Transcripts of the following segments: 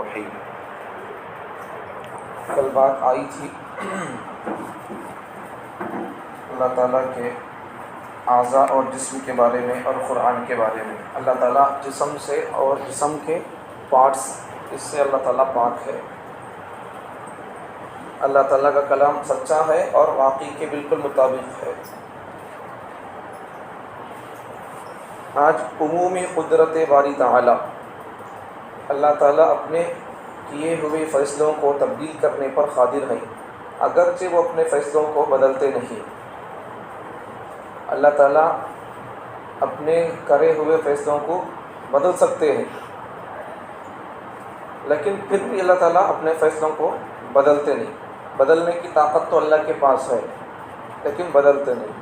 الرحیم۔ کل بات آئی تھی اللہ تعالیٰ کے اعضاء اور جسم کے بارے میں اور قرآن کے بارے میں۔ اللہ تعالیٰ جسم سے اور جسم کے پارٹس اس سے اللہ تعالیٰ پاک ہے۔ اللہ تعالیٰ کا کلام سچا ہے اور واقعی کے بالکل مطابق ہے۔ آج عمومی قدرت باری تعالیٰ، اللہ تعالیٰ اپنے کیے ہوئے فیصلوں کو تبدیل کرنے پر قادر ہیں، اگرچہ وہ اپنے فیصلوں کو بدلتے نہیں۔ اللہ تعالیٰ اپنے کرے ہوئے فیصلوں کو بدل سکتے ہیں، لیکن پھر بھی اللہ تعالیٰ اپنے فیصلوں کو بدلتے نہیں۔ بدلنے کی طاقت تو اللہ کے پاس ہے، لیکن بدلتے نہیں۔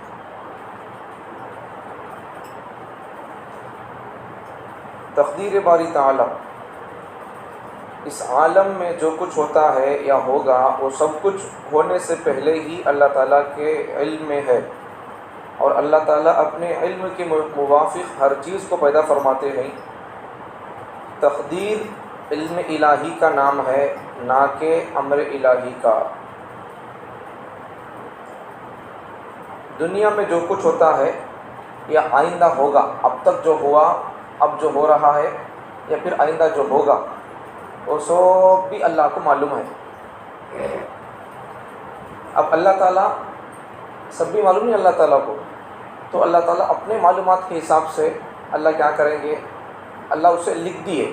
تقدیر باری تعالیٰ، اس عالم میں جو کچھ ہوتا ہے یا ہوگا وہ سب کچھ ہونے سے پہلے ہی اللہ تعالیٰ کے علم میں ہے، اور اللہ تعالیٰ اپنے علم کے موافق ہر چیز کو پیدا فرماتے ہیں۔ تقدیر علم الہی کا نام ہے، نہ کہ امر الہی کا۔ دنیا میں جو کچھ ہوتا ہے یا آئندہ ہوگا، اب تک جو ہوا، اب جو ہو رہا ہے، یا پھر آئندہ جو ہوگا، وہ سب بھی اللہ کو معلوم ہے۔ اب اللہ تعالیٰ سب بھی معلوم نہیں اللہ تعالیٰ کو، تو اللہ تعالیٰ اپنے معلومات کے حساب سے اللہ کیا کریں گے، اللہ اسے لکھ دیے،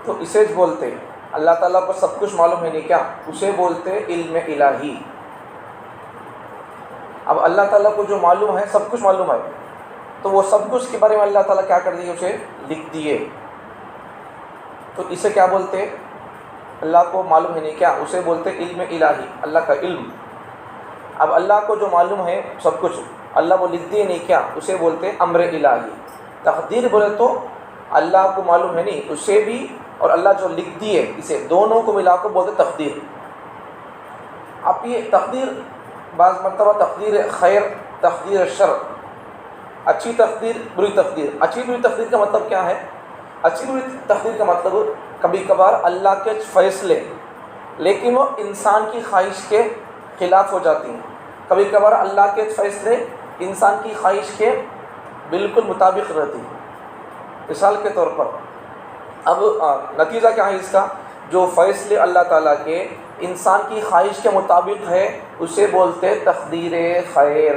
تو اسے بولتے اللہ تعالیٰ کو سب کچھ معلوم ہے نہیں کیا، اسے بولتے علم الہی۔ اب اللہ تعالیٰ کو جو معلوم ہے، سب کچھ معلوم ہے، تو وہ سب کچھ کے بارے میں اللہ تعالیٰ کیا کر دیے، اسے لکھ دیے، تو اسے کیا بولتے، اللہ کو معلوم ہے نہیں کیا، اسے بولتے علم الہی، اللہ کا علم۔ اب اللہ کو جو معلوم ہے سب کچھ، اللہ وہ لکھ دیے نہیں کیا، اسے بولتے امر الہی۔ تقدیر بولے تو اللہ کو معلوم ہے نہیں، اسے بھی اور اللہ جو لکھ دیے، اسے دونوں کو ملا کو بولتے تقدیر۔ اب یہ تقدیر بعض مرتبہ تقدیر خیر، تقدیر شر، اچھی تقدیر، بری تقدیر۔ اچھی بری تقدیر کا مطلب کیا ہے؟ اچھی بری تقدیر کا مطلب کبھی کبھار اللہ کے فیصلے لیکن وہ انسان کی خواہش کے خلاف ہو جاتی ہیں، کبھی کبھار اللہ کے فیصلے انسان کی خواہش کے بالکل مطابق رہتی ہیں۔ مثال کے طور پر اب نتیجہ کیا ہے اس کا، جو فیصلے اللہ تعالیٰ کے انسان کی خواہش کے مطابق ہے اسے بولتے تقدیر خیر۔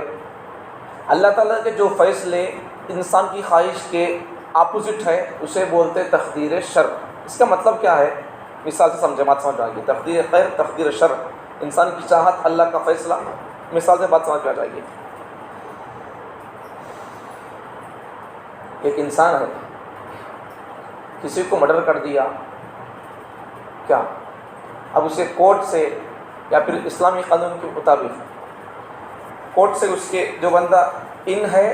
اللہ تعالیٰ کے جو فیصلے انسان کی خواہش کے اپوزٹ ہے اسے بولتے تقدیر شر۔ اس کا مطلب کیا ہے، مثال سے سمجھے، بات سمجھ آئے گی۔ تقدیر خیر، تقدیر شر، انسان کی چاہت، اللہ کا فیصلہ۔ مثال سے بات سمجھ میں آ جائے گی۔ ایک انسان ہے، کسی کو مرڈر کر دیا، کیا اب اسے کورٹ سے یا پھر اسلامی قانون کے مطابق کورٹ سے اس کے جو بندہ ان ہے،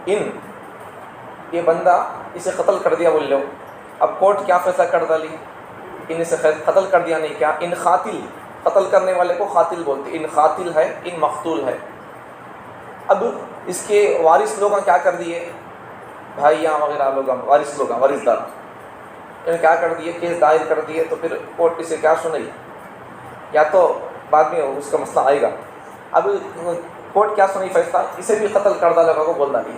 یہ بندہ اسے قتل کر دیا بول لو، اب کورٹ کیا فیصلہ کر ڈالی، ان اسے قتل کر دیا نہیں کیا، ان قاتل، قتل کرنے والے کو قاتل بولتے، ان قاتل ہے، ان مقتول ہے۔ اب اس کے وارث لوگ کیا کر دیے، بھائیاں وغیرہ لوگ، وارث دار، انہوں نے کیا کر دیے، کیس دائر کر دیے، تو پھر کورٹ اسے کیا سنائی، یا تو بعد میں اس کا مسئلہ آئے گا۔ اب کورٹ کیا سنائی فیصلہ، اسے بھی قتل کر ڈالا کو بول ڈالی۔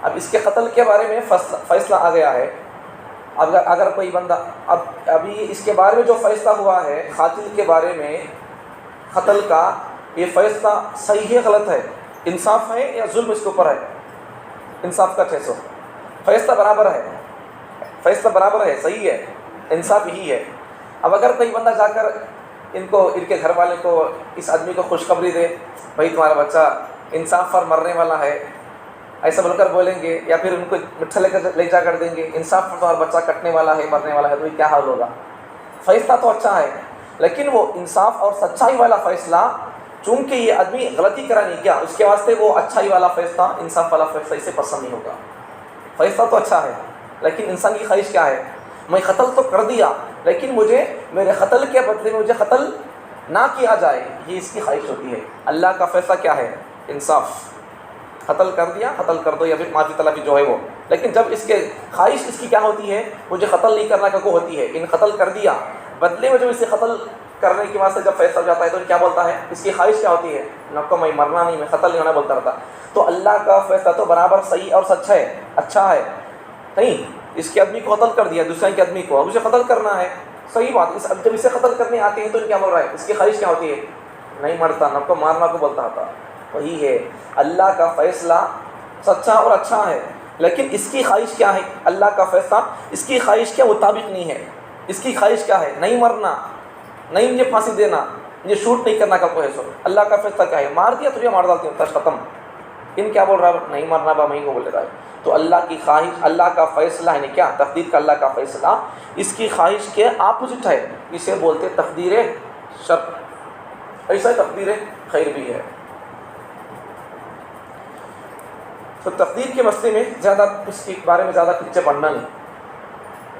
اب اس کے قتل کے بارے میں فیصلہ آ گیا ہے۔ اگر کوئی بندہ ابھی اس کے بارے میں جو فیصلہ ہوا ہے قاتل کے بارے میں، قتل کا، یہ فیصلہ صحیح ہے غلط ہے، انصاف ہے یا ظلم اس کے اوپر ہے، انصاف کا 600، فیصلہ برابر ہے، فیصلہ برابر ہے، صحیح ہے، انصاف یہی ہے۔ اب اگر کوئی بندہ جا کر ان کے گھر والے کو، اس آدمی کو خوشخبری دے، بھائی تمہارا بچہ انصاف پر مرنے والا ہے، ایسا بول کر بولیں گے، یا پھر ان کو مٹھا لے جا کر دیں گے، انصاف پر تمہارا بچہ کٹنے والا ہے، مرنے والا ہے، تو یہ کیا حال ہوگا؟ فیصلہ تو اچھا ہے، لیکن وہ انصاف اور سچائی والا فیصلہ، چونکہ یہ آدمی غلطی کرا نہیں کیا، اس کے واسطے وہ اچھائی والا فیصلہ، انصاف والا فیصلہ اسے پسند نہیں ہوگا۔ فیصلہ تو اچھا ہے، لیکن انسان کی خواہش کیا ہے، میں قتل تو کر دیا، لیکن مجھے میرے قتل کے بدلے میں مجھے قتل نہ کیا جائے، یہ اس کی خواہش ہوتی ہے۔ اللہ کا فیصلہ کیا ہے، انصاف۔ قتل کر دیا، قتل کر دو، یا پھر معافی طلبی جو ہے وہ. لیکن جب اس کے خواہش اس کی کیا ہوتی ہے، مجھے قتل نہیں کرنا کا کو ہوتی ہے، ان قتل کر دیا، بدلے میں جو اسے قتل کرنے کے واسطے جب فیصلہ ہو جاتا ہے تو کیا بولتا ہے، اس کی خواہش کیا ہوتی ہے، نہ میں مرنا نہیں، میں قتل نہیں ہونا بولتا رہتا. تو اللہ کا فیصلہ تو برابر صحیح اور سچ ہے، اچھا ہے. نہیں، اس کے آدمی کو قتل کر دیا، دوسرے کے آدمی کو، اب اسے قتل کرنا ہے، صحیح بات. اب جب اسے قتل کرنے آتے ہیں تو کیا بول رہا ہے، اس کی خواہش کیا ہوتی ہے، نہیں مرتا، نہ کو مارنا کو بولتا تھا. وہی ہے، اللہ کا فیصلہ سچا اور اچھا ہے، لیکن اس کی خواہش کیا ہے، اللہ کا فیصلہ اس کی خواہش کے مطابق نہیں ہے. اس کی خواہش کیا ہے، نہیں مرنا، نہیں مجھے پھانسی دینا، مجھے شوٹ نہیں کرنا کا کوئی ہے. سو اللہ کا فیصلہ کیا ہے، مار دیا تجھے مار ڈالتی ہوں، تش ختم. ان کیا بول رہا ہے، نہیں مرنا با میں کو بول رہا ہے. تو اللہ کی خواہش، اللہ کا فیصلہ ہے کیا، تقدیر کا اللہ کا فیصلہ اس کی خواہش کے اپوزٹ ہے. اسے بولتے تقدیر شر، ایسا تقدیر خیر بھی ہے. تو تقدیر کے مسئلے میں زیادہ اس کے بارے میں زیادہ پیچھے پڑھنا نہیں،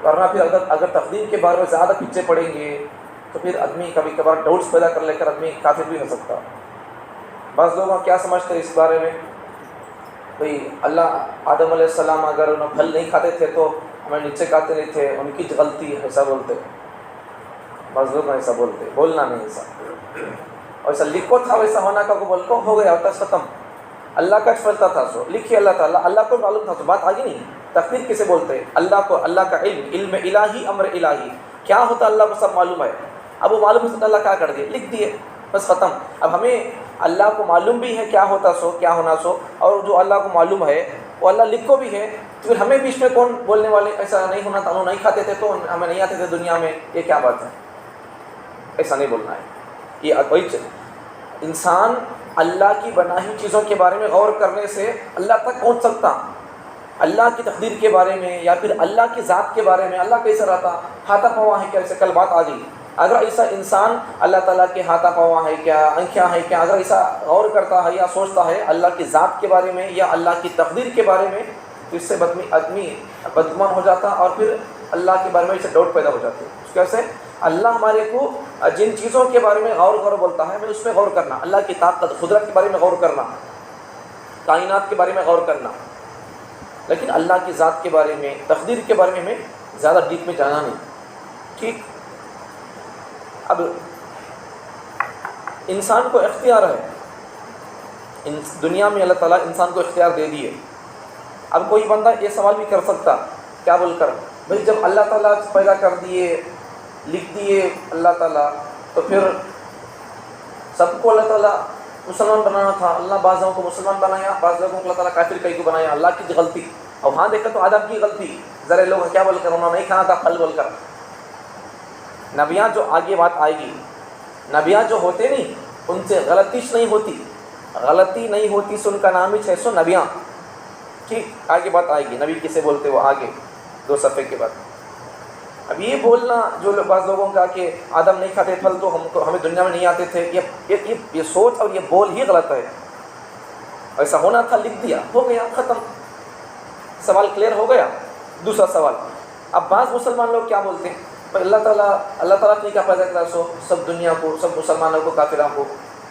ورنہ پھر اگر تقدیر کے بارے میں زیادہ پیچھے پڑیں گے تو پھر آدمی کبھی کبھار ڈاؤٹس پیدا کر لے کر آدمی کافر بھی ہو سکتا. بعض لوگ کیا سمجھتے ہیں اس بارے میں، بھئی اللہ آدم علیہ السلام اگر انہوں پھل نہیں کھاتے تھے تو ہمیں نیچے کھاتے نہیں تھے، ان کی غلطی ہے، ایسا بولتے. بعض لوگ ایسا بولتے، بولنا نہیں ایسا، ایسا لکھو تھا ویسا ہونا کا کو بول کو ہو گیا ہوتا ختم. اللہ کا فیصلہ تھا، سو لکھیے اللہ تعالیٰ، اللہ کو معلوم تھا، تو بات آگے نہیں. تقدیر کسے بولتے ہیں، اللہ کو، اللہ کا علم الہی، امر الہی کیا ہوتا اللہ کو سب معلوم ہے. اب وہ معلوم ہے، اللہ کیا کر دیے، لکھ دیے، بس ختم. اب ہمیں اللہ کو معلوم بھی ہے کیا ہوتا سو کیا ہونا سو، اور جو اللہ کو معلوم ہے وہ اللہ لکھو بھی ہے. پھر ہمیں بیچ میں کون بولنے والے، ایسا نہیں ہونا تھا، انہوں نہیں کھاتے تھے تو ہمیں نہیں آتے تھے دنیا میں، یہ کیا بات ہے، ایسا نہیں بولنا ہے. یہ کوئی انسان اللہ کی بنائی ہوئی چیزوں کے بارے میں غور کرنے سے اللہ تک پہنچ سکتا. اللہ کی تقدیر کے بارے میں یا پھر اللہ کی ذات کے بارے میں، اللہ کیسے رہتا، ہاتھا پاوا ہے کیا، ایسے کل بات آ گئی. اگر ایسا انسان اللہ تعالیٰ کے ہاتھا پاوا ہے کیا، آنکھیں ہیں کیا، اگر ایسا غور کرتا ہے یا سوچتا ہے اللہ کی ذات کے بارے میں یا اللہ کی تقدیر کے بارے میں، تو اس سے آدمی بدگمان ہو جاتا اور پھر اللہ کے بارے میں اسے ڈاؤٹ پیدا ہو جاتی. کیسے اللہ ہمارے کو جن چیزوں کے بارے میں غور بولتا ہے، ہمیں اس میں غور کرنا، اللہ کی طاقت قدرت کے بارے میں غور کرنا، کائنات کے بارے میں غور کرنا، لیکن اللہ کی ذات کے بارے میں، تقدیر کے بارے میں ہمیں زیادہ ڈیپ میں جانا نہیں. ٹھیک. اب انسان کو اختیار ہے، دنیا میں اللہ تعالیٰ انسان کو اختیار دے دیے. اب کوئی بندہ یہ سوال بھی کر سکتا، کیا بول کر، بھئی جب اللہ تعالیٰ پیدا کر دیے، لکھ دیے اللہ تعالیٰ، تو پھر سب کو اللہ تعالیٰ مسلمان بنانا تھا. اللہ بعض لوگوں کو مسلمان بنایا، بعض لوگوں کو اللہ تعالیٰ کافر کئی کو بنایا، اللہ کی غلطی. اور وہاں دیکھا تو آدم کی غلطی، ذرا لوگ کیا بول کر، انہوں نے نہیں کھانا تھا پھل بول کر. نبیاں جو آگے بات آئے گی، نبیاں جو ہوتے نہیں ان سے غلطیش نہیں ہوتی، غلطی نہیں ہوتی، سن کا نام ہی 600 نبیاں. ٹھیک. آگے بات آئے گی، نبی کسے بولتے وہ آگے 2 صفحے کے بعد. اب یہ بولنا جو بعض لوگوں کا کہ آدم نہیں کھاتے پھل تو ہمیں دنیا میں نہیں آتے تھے، یہ سوچ اور یہ بول ہی غلط ہے. ایسا ہونا تھا، لکھ دیا، ہو گیا، ختم، سوال کلیئر ہو گیا. دوسرا سوال، اب بعض مسلمان لوگ کیا بولتے ہیں، اللہ تعالیٰ نے کیا پیدا کرا سو سب دنیا کو، سب مسلمانوں کو، کافروں کو،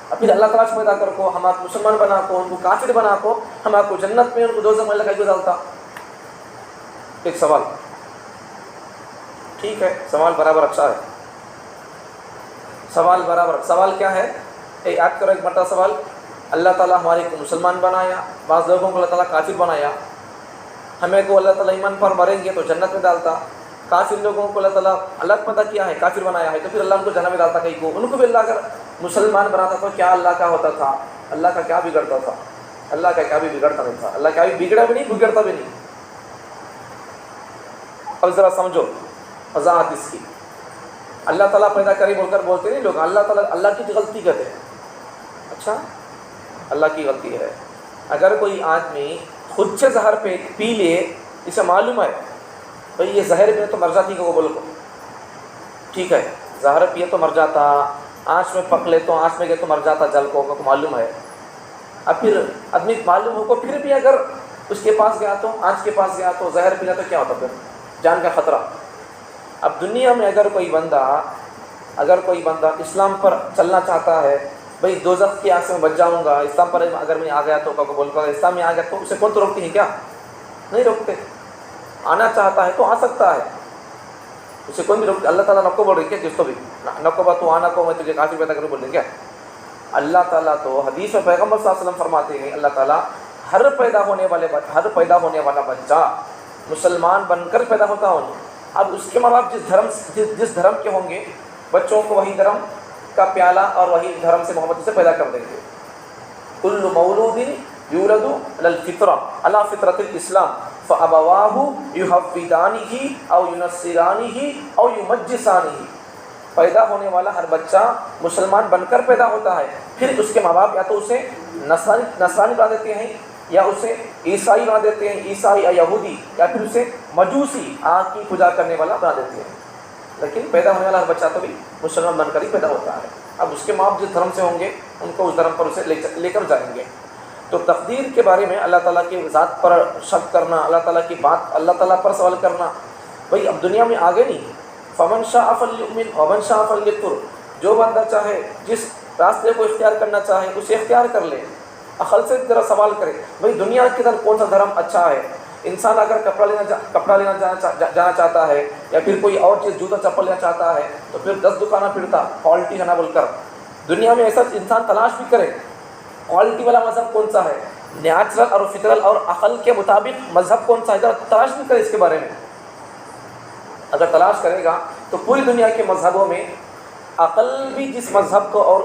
اور پھر اللہ تعالیٰ پیدا کر کو ہم آپ مسلمان بنا کو، ان کو کافر بنا کو، ہم آپ کو جنت میں، ان کو دوزخ میں لگا کے ڈالتا. ایک سوال، ٹھیک ہے، سوال برابر اچھا ہے، سوال برابر. سوال کیا ہے، یاد کرو ایک مرتبہ سوال، اللہ تعالیٰ ہمارے کو مسلمان بنایا، بعض لوگوں کو اللہ تعالیٰ کافر بنایا، ہمیں کو اللہ تعالیٰ ایمان پر مریں گے تو جنت میں ڈالتا. کافر لوگوں کو اللہ تعالیٰ الگ پتہ کیا ہے، کافر بنایا ہے، تو پھر اللہ ان کو جنت میں ڈالتا. کہیں کو ان کو بھی اللہ اگر مسلمان بناتا تو کیا اللہ کا ہوتا تھا، اللہ کا کیا بگڑتا تھا، اللہ کا کیا بھی بگڑتا نہیں تھا، اللہ کیا بھی بگڑا بھی نہیں، بگڑتا بھی نہیں. اب ذرا سمجھو وضاحت اس کی. اللہ تعالیٰ پیدا کرے بول کر بولتے نہیں لوگ، اللہ تعالیٰ اللہ کی غلطی کرتے ہیں. اچھا، اللہ کی غلطی ہے. اگر کوئی آدمی خود سے زہر پی لے، اسے معلوم ہے بھئی یہ زہر پیے تو مر جاتی کو بولو، ٹھیک ہے، زہر پیے تو مر جاتا، آنچ میں پک لے تو آنچ میں گئے تو مر جاتا، جل کو معلوم ہے. اب پھر آدمی معلوم ہو کو پھر بھی اگر اس کے پاس گیا تو، آنچ کے پاس گیا تو زہر پینا تو کیا ہوتا، پھر جان کا خطرہ. اب دنیا میں اگر کوئی بندہ اسلام پر چلنا چاہتا ہے بھائی دوزخ کی آگ سے میں بچ جاؤں گا، اسلام پر اگر میں آ گیا تو قبول کروں گا، اسلام میں آ گیا تو اسے کون تو روکتے ہیں کیا؟ نہیں روکتے. آنا چاہتا ہے تو آ سکتا ہے، اسے کوئی بھی روک. اللہ تعالیٰ نکو بول رہی کیا جس کو بھی نکو با تو آنا کو میں تجھے کافر پیدا کروں بول رہے کیا؟ اللہ تعالیٰ تو حدیث میں پیغمبر صلی اللہ علیہ وسلم فرماتے ہیں اللہ تعالیٰ ہر پیدا ہونے والا بچہ مسلمان بن کر پیدا ہوتا ہوں. اب اس کے ماں باپ جس دھرم کے ہوں گے بچوں کو وہی دھرم کا پیالہ اور وہی دھرم سے محبت سے پیدا کر دیں گے. کل مولود یولد علی الفطرہ علی فطرۃ الاسلام فابواہ یحودانہ او ینصرانہ او یمجسانہ. پیدا ہونے والا ہر بچہ مسلمان بن کر پیدا ہوتا ہے، پھر اس کے ماں باپ یا تو اسے نصرانی بنا دیتے ہیں یا اسے عیسائی بنا دیتے ہیں، عیسائی یا یہودی، یا پھر اسے مجوسی آگ کی پوجا کرنے والا بنا دیتے ہیں. لیکن پیدا ہونے والا ہر بچہ تو بھی مسلمان بن کر ہی پیدا ہوتا ہے. اب اس کے ماں باپ جس دھرم سے ہوں گے ان کو اس دھرم پر اسے لے کر جائیں گے. تو تقدیر کے بارے میں اللہ تعالیٰ کی ذات پر شک کرنا، اللہ تعالیٰ کی بات اللہ تعالیٰ پر سوال کرنا، بھائی اب دنیا میں آگے نہیں. فمن شاء فلیؤمن ومن شاء فلیکفر. جو بندہ چاہے جس راستے کو اختیار کرنا چاہے اسے اختیار کر لے. عقل سے ذرا سوال کرے بھئی دنیا کے اندر کون سا دھرم اچھا ہے. انسان اگر کپڑا لینا جانا چاہتا ہے یا پھر کوئی اور چیز جوتا چپل لینا چاہتا ہے تو پھر 10 دکانیں پھرتا کوالٹی ہے نا بول کر. دنیا میں ایسا انسان تلاش بھی کرے کوالٹی والا مذہب کون سا ہے، نیچرل اور فطرل اور عقل کے مطابق مذہب کون سا ہے، ذرا تلاش بھی کرے اس کے بارے میں. اگر تلاش کرے گا تو پوری دنیا کے مذہبوں میں عقل بھی جس مذہب کو اور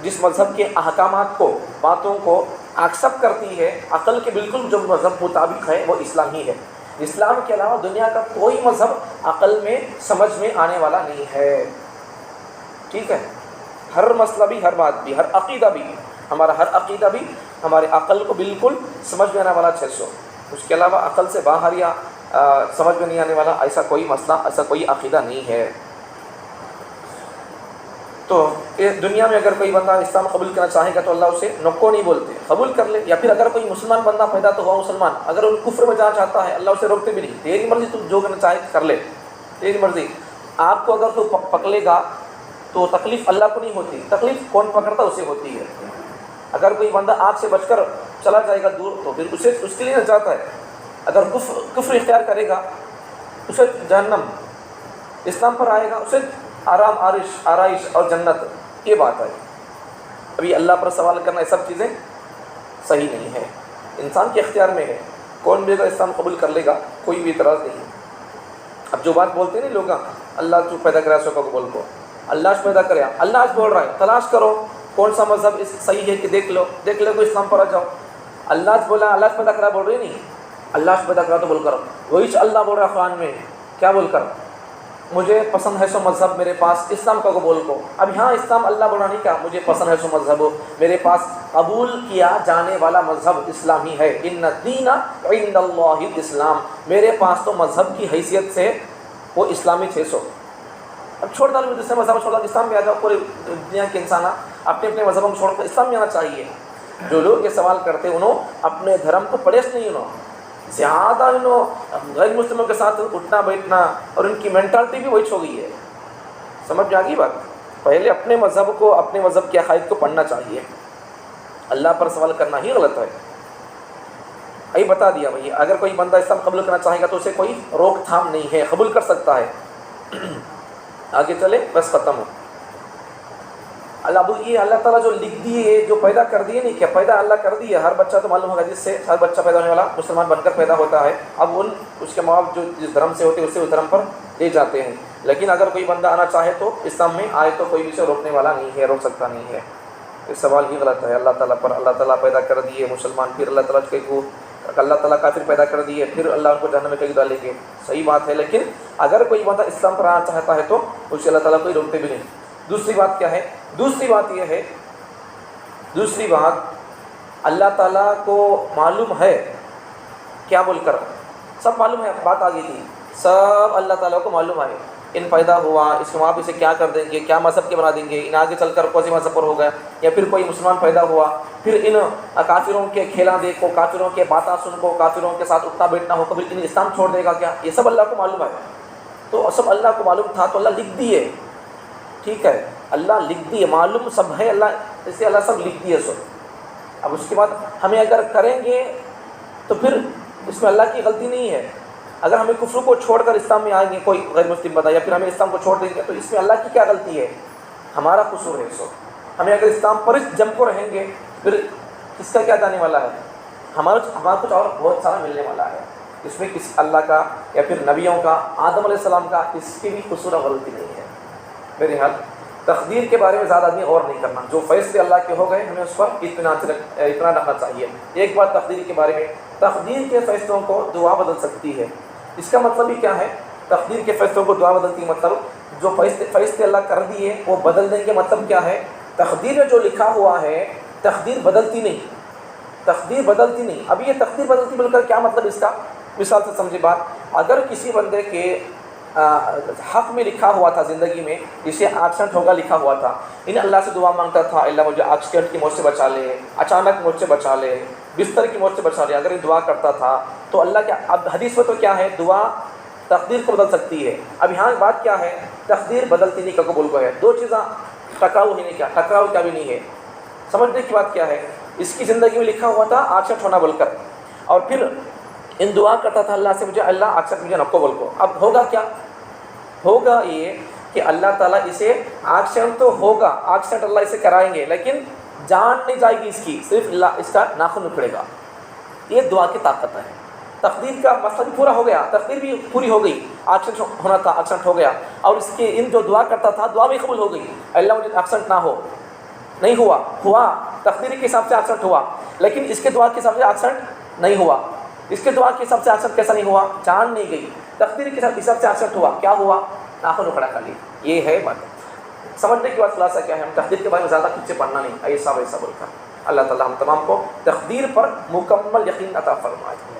جس مذہب کے احکامات کو باتوں کو ایکسیپٹ کرتی ہے، عقل کے بالکل جو مذہب مطابق ہے وہ اسلام ہی ہے. اسلام کے علاوہ دنیا کا کوئی مذہب عقل میں سمجھ میں آنے والا نہیں ہے. ٹھیک ہے، ہر مسئلہ بھی، ہر بات بھی، ہر عقیدہ بھی، ہمارا ہر عقیدہ بھی ہمارے عقل کو بالکل سمجھ میں آنے والا 600. اس کے علاوہ عقل سے باہر یا سمجھ میں نہیں آنے والا ایسا کوئی مسئلہ، ایسا کوئی عقیدہ نہیں ہے. تو دنیا میں اگر کوئی بندہ اسلام قبول کرنا چاہے گا تو اللہ اسے نکو نہیں بولتے، قبول کر لے. یا پھر اگر کوئی مسلمان بندہ پیدا تو ہوا مسلمان، اگر وہ کفر میں جانا چاہتا ہے اللہ اسے روکتے بھی نہیں. تیری مرضی، تو جو کرنا چاہے کر لے، تیری مرضی. آپ کو اگر تو پکڑے گا تو تکلیف اللہ کو نہیں ہوتی، تکلیف کون پکڑتا اسے ہوتی ہے. اگر کوئی بندہ آگ سے بچ کر چلا جائے گا دور تو پھر اسے اس کے لیے نجات ہے. اگر کفر اختیار کرے گا اسے جہنم، اسلام پر آئے گا اسے آرام، آرائش اور جنت. یہ بات ہے. ابھی اللہ پر سوال کرنا یہ سب چیزیں صحیح نہیں ہے، انسان کے اختیار میں ہے. کون بھی اگر اسلام قبول کر لے گا کوئی بھی اعتراض نہیں. اب جو بات بولتے ہیں نا لوگ، اللہ تو پیدا کرا سو کا قبول کو، اللہ پیدا کرے، اللہ بول رہا ہے تلاش کرو کون سا مذہب صحیح ہے کہ دیکھ لو کو اسلام پر آ جاؤ. اللہ بولا اللہ پیدا کرا بول رہے نہیں، اللہ پیدا کرا تو بول کر وہی اللہ بول رہا قرآن میں کیا بول کر، مجھے پسند ہے سو مذہب میرے پاس اسلام کا قبول کو. اب یہاں اسلام اللہ بول رہا نہیں کیا مجھے پسند ہے سو مذہب میرے پاس قبول کیا جانے والا مذہب اسلامی ہے. ان الدین عند اللہ الاسلام، میرے پاس تو مذہب کی حیثیت سے وہ اسلامی 600. اب چھوڑ ڈالو دوسرے مذہب چھوڑ ڈالو، اسلام میں آ جاؤ. پورے دنیا کے انسان اپنے اپنے مذہبوں کو چھوڑ کر اسلام میں آنا چاہیے. جو لوگ یہ سوال کرتے انہوں اپنے دھرم کو پڑھے نہیں، انہوں زیادہ غیر مسلموں کے ساتھ اٹھنا بیٹھنا اور ان کی مینٹالٹی بھی وہی ہو گئی ہے. سمجھ میں آ گئی بات. پہلے اپنے مذہب کو، اپنے مذہب کے عقائد کو پڑھنا چاہیے. اللہ پر سوال کرنا ہی غلط ہے. یہی بتا دیا بھائی. اگر کوئی بندہ اسلام قبول کرنا چاہے گا تو اسے کوئی روک تھام نہیں ہے، قبول کر سکتا ہے. آگے چلے بس ختم ہو. یہ اللہ تعالیٰ جو لکھ دیے، جو پیدا کر دیے نہیں کیا، پیدا اللہ کر دیے. ہر بچہ تو معلوم ہوگا جس سے ہر بچہ پیدا ہونے والا مسلمان بن کر پیدا ہوتا ہے. اب اس کے ماں باپ جو جس دھرم سے ہوتے ہیں اسے اس دھرم پر لے جاتے ہیں. لیکن اگر کوئی بندہ آنا چاہے تو اسلام میں آئے تو کوئی بھی اسے روکنے والا نہیں ہے، روک سکتا نہیں ہے. یہ سوال ہی غلط ہے اللہ تعالیٰ پر. اللہ تعالیٰ پیدا کر دیے مسلمان، پھر اللہ تعالیٰ کو اللہ تعالیٰ کافر پیدا کر دیے، پھر اللہ ان کو جہنم میں کہیں ڈالیں گے. صحیح بات ہے. لیکن اگر کوئی بندہ اسلام پر آنا چاہتا ہے تو اسے اللہ تعالیٰ کوئی روکتے بھی نہیں. دوسری بات کیا ہے؟ دوسری بات یہ ہے، دوسری بات اللہ تعالیٰ کو معلوم ہے کیا بول کر، سب معلوم ہے. بات آ گئی تھی، سب اللہ تعالیٰ کو معلوم ہے. ان پیدا ہوا، اس کے وہاں پہ اسے کیا کر دیں گے، کیا مذہب کے بنا دیں گے، ان آگے چل کر کون سی مذہب پر ہوگا. یا پھر کوئی مسلمان پیدا ہوا، پھر ان کافروں کے کھیلا دیکھو، کافروں کے باتیں سن کو، کافروں کے ساتھ اٹھنا بیٹھنا ہو، کبھی ان اسلام چھوڑ دے گا کیا. یہ سب اللہ کو معلوم ہے. تو سب اللہ کو معلوم تھا تو اللہ لکھ دیے. ٹھیک ہے، اللہ لکھ دیے، معلوم سب ہے. اللہ اس سے اللہ سب لکھ دیے سو. اب اس کے بعد ہمیں اگر کریں گے تو پھر اس میں اللہ کی غلطی نہیں ہے. اگر ہمیں کفر کو چھوڑ کر اسلام میں آئیں گے کوئی غیر مسلم بتا، یا پھر ہمیں اسلام کو چھوڑ دیں گے، تو اس میں اللہ کی کیا غلطی ہے؟ ہمارا قصور ہے. سو ہمیں اگر اسلام پر اس جم کو رہیں گے پھر کس کا کیا جانے والا ہے؟ ہمارا کچھ اور بہت سارا ملنے والا ہے. اس میں کس اللہ کا یا پھر نبیوں کا، آدم علیہ السلام کا، اس کی بھی قصور اور غلطی نہیں ہے. میرے حال تقدیر کے بارے میں زیادہ آدمی غور نہیں کرنا. جو فیصلے اللہ کے ہو گئے ہمیں اس پر اطمینان رکھنا چاہیے. ایک بات تقدیر کے بارے میں، تقدیر کے فیصلوں کو دعا بدل سکتی ہے. اس کا مطلب ہی کیا ہے؟ تقدیر کے فیصلوں کو دعا بدلتی ہے مطلب جو فیصلے اللہ کر دیے وہ بدل دیں گے. مطلب کیا ہے؟ تقدیر میں جو لکھا ہوا ہے تقدیر بدلتی نہیں، تقدیر بدلتی نہیں. اب یہ تقدیر بدلتی بول کر کیا مطلب اس کا؟ مثال سے سمجھے بات. اگر کسی بندے کے حق میں لکھا ہوا تھا زندگی میں، جسے ایکسیڈنٹ ہوگا لکھا ہوا تھا، انہیں اللہ سے دعا مانگتا تھا اللہ مجھے ایکسیڈنٹ کی موت سے بچا لے، اچانک موت سے بچا لے، بستر کی موت سے بچا لے، اگر یہ دعا کرتا تھا تو اللہ کیا، اب حدیث میں تو کیا ہے؟ دعا تقدیر کو بدل سکتی ہے. اب یہاں بات کیا ہے؟ تقدیر بدلتی نہیں کا قبول کو ہے. دو چیزیں ٹکراؤ ہی نہیں، کیا ٹکراؤ کیا بھی نہیں ہے. سمجھنے کی بات کیا ہے؟ اس کی زندگی میں لکھا ہوا تھا ایکسیڈنٹ ہونا بول کر، اور پھر ان دعا کرتا تھا اللہ سے مجھے اللہ ایکسیڈنٹ مجھے نکو بول کو. اب ہوگا کیا؟ ہوگا یہ کہ اللہ تعالیٰ اسے ایکسیڈنٹ تو ہوگا، ایکسیڈنٹ اللہ اسے کرائیں گے، لیکن جان نہیں جائے گی اس کی، صرف اللہ اس کا ناخن اکھڑے گا. یہ دعا کی طاقت ہے. تقدیر کا مسئلہ بھی پورا ہو گیا، تقدیر بھی پوری ہو گئی. ایکسیڈنٹ ہونا تھا، ایکسیڈنٹ ہو گیا، اور اس کے ان جو دعا کرتا تھا دعا بھی قبول ہو گئی. اللہ مجھے ایکسیڈنٹ نہ ہو، نہیں ہوا تقدیر کے حساب سے ایکسیڈنٹ ہوا، لیکن اس کے دعا کے حساب سے ایکسیڈنٹ نہیں ہوا. اس کے دعا کے حساب سے ایکسیڈنٹ کیسا نہیں ہوا؟ جان نہیں گئی. تقدیر کے حساب سے ایکسیڈنٹ ہوا، کیا ہوا؟ ناخن اکھڑا خالی. یہ ہے بات. سمجھنے کی بات خلاصہ کیا ہے؟ ہم تقدیر کے بارے میں زیادہ کچھ سے پڑھنا نہیں، ایسا ویسا بول کر. اللہ تعالیٰ ہم تمام کو تقدیر پر مکمل یقین عطا فرمائے.